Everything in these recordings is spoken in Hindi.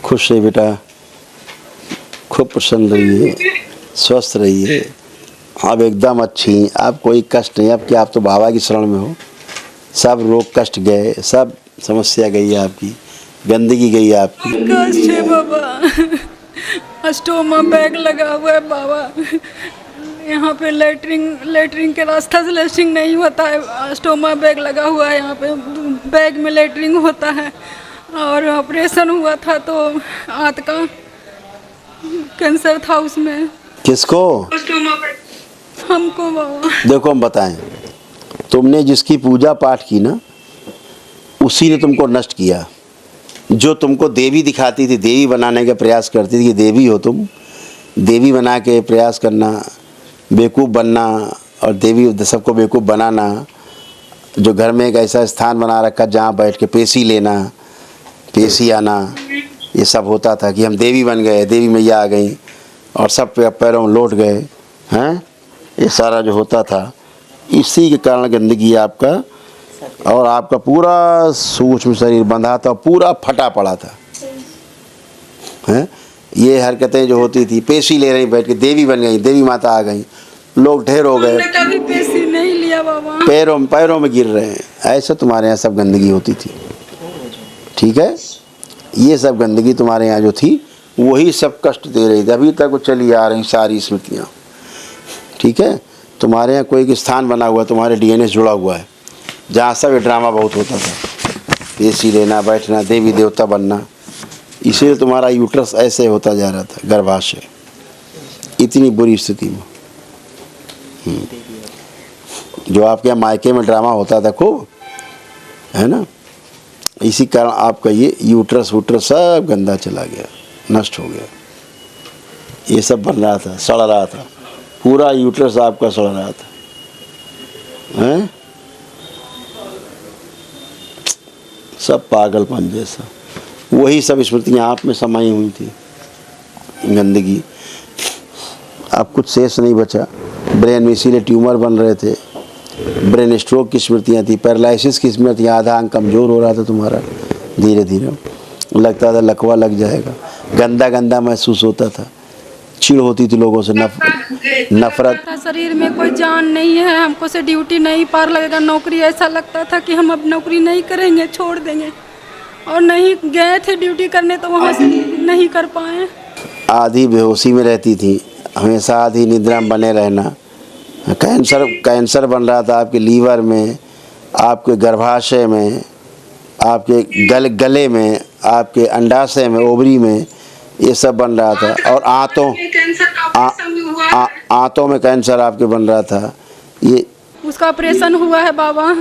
खुश रहिए बेटा, खूब प्रसन्न रहिए, स्वस्थ रहिए। आप एकदम अच्छी, आप कोई कष्ट नहीं। अब क्या, आप तो बाबा की शरण में हो। सब रोग कष्ट गए, सब समस्या गई आपकी, गंदगी गई आपकी। कष्ट है बाबा, स्टोमा बैग लगा हुआ है बाबा। यहाँ पे लेटरिन के रास्ता से लेटरिन नहीं होता है, स्टोमा बैग लगा हुआ है। यहाँ पे बैग में लेटरिन होता है। और ऑपरेशन हुआ था तो आंत का कैंसर था उसमें। किसको? हमको बाबा। देखो हम बताएं, तुमने जिसकी पूजा पाठ की ना, उसी ने तुमको नष्ट किया। जो तुमको देवी दिखाती थी, देवी बनाने का प्रयास करती थी कि देवी हो तुम, देवी बना के प्रयास करना, बेवकूफ़ बनना और देवी सबको बेवकूफ़ बनाना। जो घर में एक ऐसा स्थान बना रखा जहाँ बैठ के पेशी लेना, पेशी आना, ये सब होता था कि हम देवी बन गए, देवी मैया आ गई और सब पैरों में लौट गए हैं। ये सारा जो होता था, इसी के कारण गंदगी आपका, और आपका पूरा सूक्ष्म शरीर बंधा था, पूरा फटा पड़ा था हैं। ये हरकतें जो होती थी, पेशी ले रही बैठ के, देवी बन गई, देवी माता आ गई, लोग ढेर हो गए, कभी पेशी नहीं लिया बाबा, पैरों में गिर रहे हैं। ऐसा तुम्हारे यहाँ सब गंदगी होती थी, ठीक है। ये सब गंदगी तुम्हारे यहाँ जो थी, वही सब कष्ट दे रही थी। अभी तक वो चली आ रही सारी स्मृतियाँ, ठीक है। तुम्हारे यहाँ कोई एक स्थान बना हुआ है, तुम्हारे डीएनए जुड़ा हुआ है, जहाँ सब ये ड्रामा बहुत होता था, पेशी लेना, बैठना, देवी देवता बनना। इसीलिए तुम्हारा यूट्रस ऐसे होता जा रहा था, गर्भाशय, इतनी बुरी स्थिति में। जो आपके यहाँ मायके में ड्रामा होता था खूब, है ना, इसी कारण आपका ये यूट्रस वूट्रस सब गंदा चला गया, नष्ट हो गया। ये सब बन रहा था, सड़ रहा था, पूरा यूट्रस आपका सड़ रहा था हैं। सब पागलपन जैसा, वही सब स्मृतियाँ आप में समाई हुई थी, गंदगी। अब कुछ शेष नहीं बचा ब्रेन में, इसीलिए ट्यूमर बन रहे थे, ब्रेन स्ट्रोक की स्मृतियाँ थी, पैरालिसिस की स्मृतियाँ, आधा अंग कमज़ोर हो रहा था तुम्हारा, धीरे धीरे लगता था लकवा लग जाएगा, गंदा गंदा महसूस होता था, चिढ़ होती थी लोगों से, नफरत। शरीर में कोई जान नहीं है, हमको से ड्यूटी नहीं पार लगेगा, नौकरी ऐसा लगता था कि हम अब नौकरी नहीं करेंगे, छोड़ देंगे। और नहीं गए थे ड्यूटी करने तो वहाँ से नहीं कर पाए। आधी बेहोशी में रहती थी, हमेशा आधी निद्रा में बने रहना। कैंसर बन रहा था आपके लीवर में, आपके गर्भाशय में, आपके गले में, आपके अंडाशय में, ओवरी में, ये सब बन रहा था। और आंतों में कैंसर आपके बन रहा था। ये उसका ऑपरेशन हुआ है बाबा।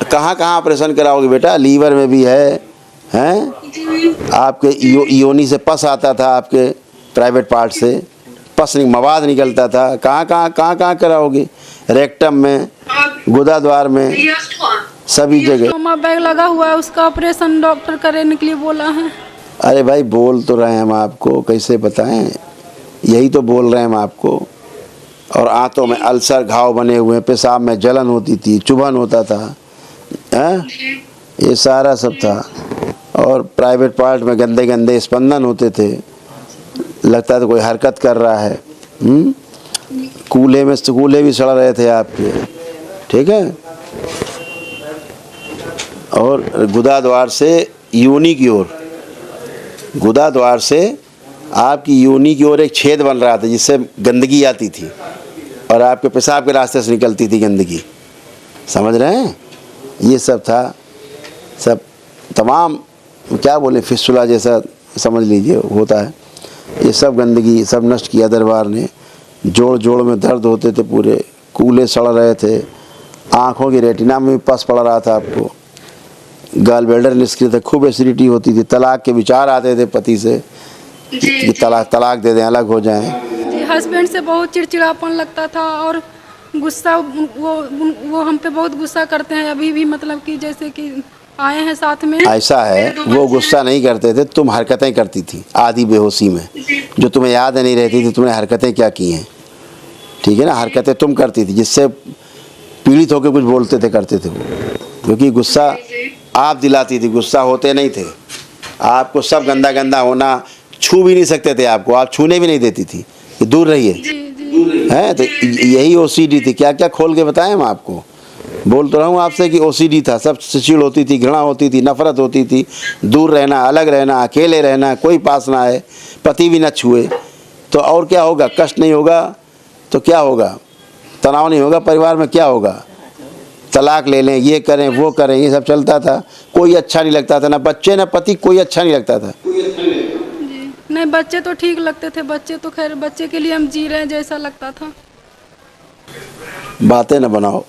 कहाँ कहाँ ऑपरेशन कराओगे बेटा? लीवर में भी है हैं, आपके योनि से पस आता था, आपके प्राइवेट पार्ट से पस मवाद निकलता था। कहाँ कराओगे? रेक्टम में, गुदा द्वार में, सभी जगह। स्टोमा बैग लगा हुआ है, उसका ऑपरेशन डॉक्टर करने के लिए बोला है। अरे भाई बोल तो रहे हैं हम आपको, कैसे बताएं, यही तो बोल रहे हैं हम आपको। और आंतों में अल्सर, घाव बने हुए, पेशाब में जलन होती थी, चुभन होता था हैं, ये सारा सब था। और प्राइवेट पार्ट में गंदे गंदे स्पंदन होते थे, लगता था कोई हरकत कर रहा है। कूल्हे भी सड़ रहे थे आपके, ठीक है। और गुदा द्वार से योनि की ओर, गुदा द्वार से आपकी योनि की ओर एक छेद बन रहा था, जिससे गंदगी आती थी और आपके पेशाब के रास्ते से निकलती थी गंदगी। समझ रहे हैं? ये सब था, सब तमाम क्या बोले, फिस्टुला जैसा समझ लीजिए होता है। ये सब गंदगी सब नष्ट किया दरबार ने। जोड़ में दर्द होते थे, पूरे कूल्हे सड़ रहे थे, आँखों की रेटिना में भी पस पड़ रहा था आपको, गाल बेल्डर निष्क्रिय थे, खूब एसिडिटी होती थी, तलाक के विचार आते थे पति से कि तलाक दे दें, अलग हो जाएं। हस्बैंड से बहुत चिड़चिड़ापन लगता था और गुस्सा, वो हम पे बहुत गुस्सा करते हैं अभी भी, मतलब कि जैसे कि आए हैं साथ में। ऐसा है, वो गुस्सा नहीं करते थे, तुम हरकतें करती थी आधी बेहोशी में, जो तुम्हें याद नहीं रहती थी तुमने हरकतें क्या की हैं, ठीक है ना। हरकतें तुम करती थी जिससे पीड़ित होकर कुछ बोलते थे, करते थे वो, क्योंकि गुस्सा आप दिलाती थी, गुस्सा होते नहीं थे आपको सब गंदा गंदा होना, छू भी नहीं सकते थे आपको, आप छूने भी नहीं देती थी कि दूर रहिए, हैं? तो यही ओसीडी थी। क्या क्या खोल के बताएं हम आपको? बोल तो रहा हूँ आपसे कि ओसीडी था, सब से चिड़ होती थी, घृणा होती थी, नफरत होती थी, दूर रहना, अलग रहना, अकेले रहना, कोई पास ना आए, पति भी ना छुए। तो और क्या होगा? कष्ट नहीं होगा तो क्या होगा? तनाव नहीं होगा परिवार में, क्या होगा? तलाक ले लें, ये करें, वो करें, ये सब चलता था। कोई अच्छा नहीं लगता था, ना बच्चे ना पति, कोई अच्छा नहीं लगता था। जी नहीं, बच्चे तो ठीक लगते थे, बच्चे तो खैर बच्चे के लिए हम जी रहे हैं जैसा लगता था। बातें ना बनाओ,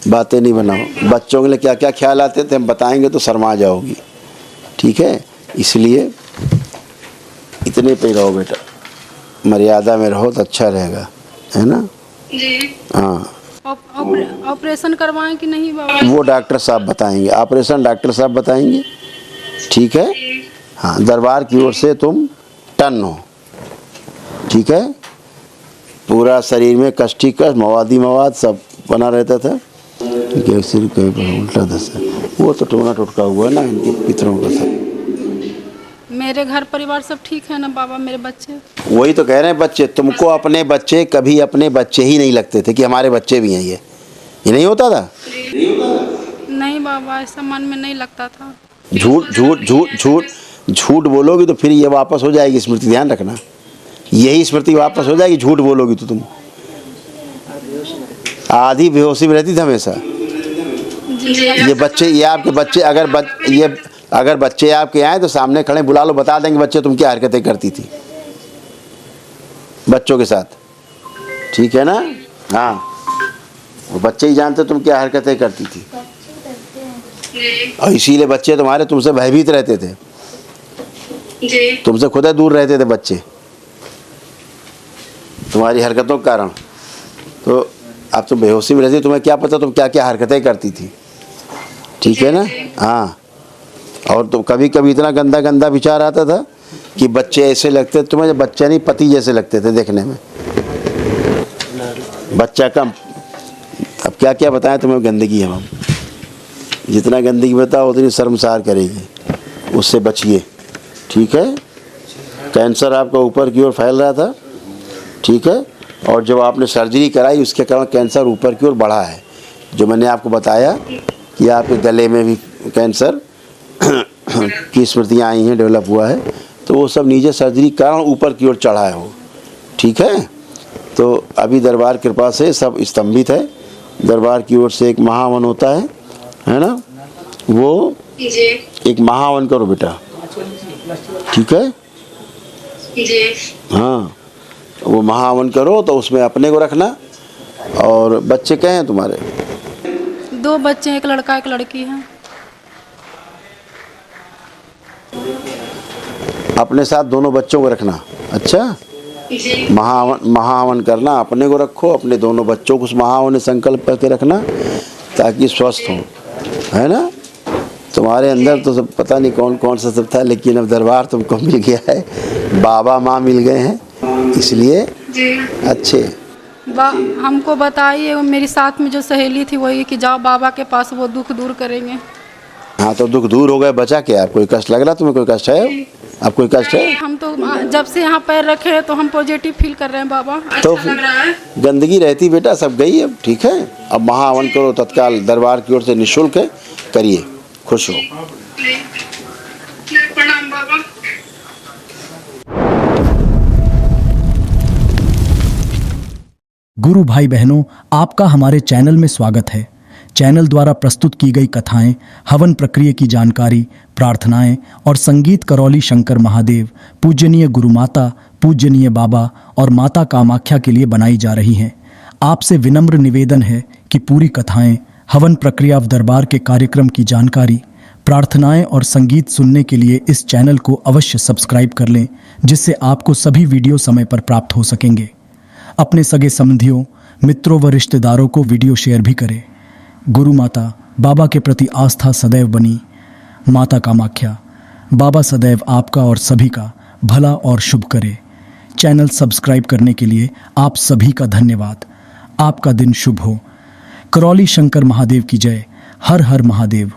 बातें नहीं बनाओ। बच्चों के लिए क्या क्या ख्याल आते थे हम बताएंगे तो शर्मा जाओगी, ठीक है? इसलिए इतने पे रहो बेटा, मर्यादा में रहो तो अच्छा रहेगा, है ना? जी। हाँ, ऑपरेशन करवाएं कि नहीं बाबा? वो डॉक्टर साहब बताएंगे, ऑपरेशन डॉक्टर साहब बताएंगे, ठीक है? हाँ, दरबार की ओर से तुम टन हो, ठीक है? पूरा शरीर में कष्टी कष्ट, मवादी मवाद सब बना रहता था। सिर कहीं पर उल्टा दसा, वो तो टोना टुटका हुआ ना इनके पितरों का सब। मेरे घर परिवार सब ठीक है ना बाबा? मेरे बच्चे, वही तो कह रहे हैं बच्चे, तुमको अपने बच्चे कभी अपने बच्चे ही नहीं लगते थे कि हमारे बच्चे भी हैं। ये नहीं होता था? नहीं बाबा, ऐसा मन में नहीं लगता था। झूठ झूठ झूठ झूठ झूठ बोलोगी तो फिर ये वापस हो जाएगी स्मृति, ध्यान रखना, यही स्मृति वापस हो जाएगी। झूठ बोलोगी तो तुम आधी बेहोशी में रहती थी हमेशा। ये बच्चे, ये आपके बच्चे, अगर बच्चे आपके आए तो सामने खड़े बुला लो, बता देंगे बच्चे तुम क्या हरकतें करती थी बच्चों के साथ, ठीक है ना? हाँ, वो बच्चे ही जानते तुम क्या हरकतें करती थी, और इसीलिए बच्चे तुम्हारे तुमसे भयभीत रहते थे, तुमसे खुद दूर रहते थे बच्चे तुम्हारी हरकतों के कारण। तो अब तुम बेहोशी में रहती, तुम्हें क्या पता तुम क्या क्या हरकतें करती थी, ठीक है ना? हाँ, और तो कभी कभी इतना गंदा गंदा विचार आता था कि बच्चे ऐसे लगते तुम्हें, बच्चे नहीं पति जैसे लगते थे देखने में, बच्चा कम। अब क्या क्या बताएं तुम्हें, गंदगी है हम, जितना गंदगी बताओ उतनी शर्मसार करेगी, उससे बचिए, ठीक है? कैंसर आपका ऊपर की ओर फैल रहा था, ठीक है? और जब आपने सर्जरी कराई उसके कारण कैंसर ऊपर की ओर बढ़ा है, जो मैंने आपको बताया कि आपके गले में भी कैंसर की स्मृतियाँ आई हैं, डेवलप हुआ है, तो वो सब नीचे सर्जरी के कारण ऊपर की ओर चढ़ा है वो, ठीक है? तो अभी दरबार कृपा से सब स्तंभित है। दरबार की ओर से एक महावन होता है ना? वो एक महावन करो बेटा, ठीक है? हाँ, वो महावन करो तो उसमें अपने को रखना। और बच्चे क्या हैं तुम्हारे? 2 बच्चे, एक लड़का एक लड़की है। अपने साथ दोनों बच्चों को रखना, अच्छा? महावन करना, अपने को रखो, अपने दोनों बच्चों को उस महावन में संकल्प करके रखना ताकि स्वस्थ हो, है ना? तुम्हारे अंदर तो सब पता नहीं कौन कौन सा सब था, लेकिन अब दरबार तुमको मिल गया है, बाबा माँ मिल गए हैं, इसलिए अच्छे। हमको बताइए, मेरी साथ में जो सहेली थी वही कि जाओ बाबा के पास, वो दुख दूर करेंगे। हाँ, तो दुख दूर हो गए, बचा क्या? कोई कष्ट लग रहा तुम्हें? कोई कष्ट है? अब कोई कष्ट है? हम तो जब से यहाँ पैर रखे हैं तो हम पॉजिटिव फील कर रहे हैं बाबा। तो अच्छा लग रहा है। गंदगी रहती बेटा, सब गई अब, ठीक है? अब महावन करो तत्काल, दरबार की ओर से निःशुल्क है, करिए, खुश हो। प्रणाम बाबा। गुरु भाई बहनों, आपका हमारे चैनल में स्वागत है। चैनल द्वारा प्रस्तुत की गई कथाएं, हवन प्रक्रिया की जानकारी, प्रार्थनाएं और संगीत करौली शंकर महादेव, पूजनीय गुरु माता, पूजनीय बाबा और माता कामाख्या के लिए बनाई जा रही हैं। आपसे विनम्र निवेदन है कि पूरी कथाएं, हवन प्रक्रिया दरबार के कार्यक्रम की जानकारी, प्रार्थनाएं और संगीत सुनने के लिए इस चैनल को अवश्य सब्सक्राइब कर लें, जिससे आपको सभी वीडियो समय पर प्राप्त हो सकेंगे। अपने सगे संबंधियों, मित्रों व रिश्तेदारों को वीडियो शेयर भी करें। गुरु माता, बाबा के प्रति आस्था सदैव बनी। माता कामाख्या, बाबा सदैव आपका और सभी का भला और शुभ करे। चैनल सब्सक्राइब करने के लिए आप सभी का धन्यवाद। आपका दिन शुभ हो। करौली शंकर महादेव की जय। हर हर महादेव।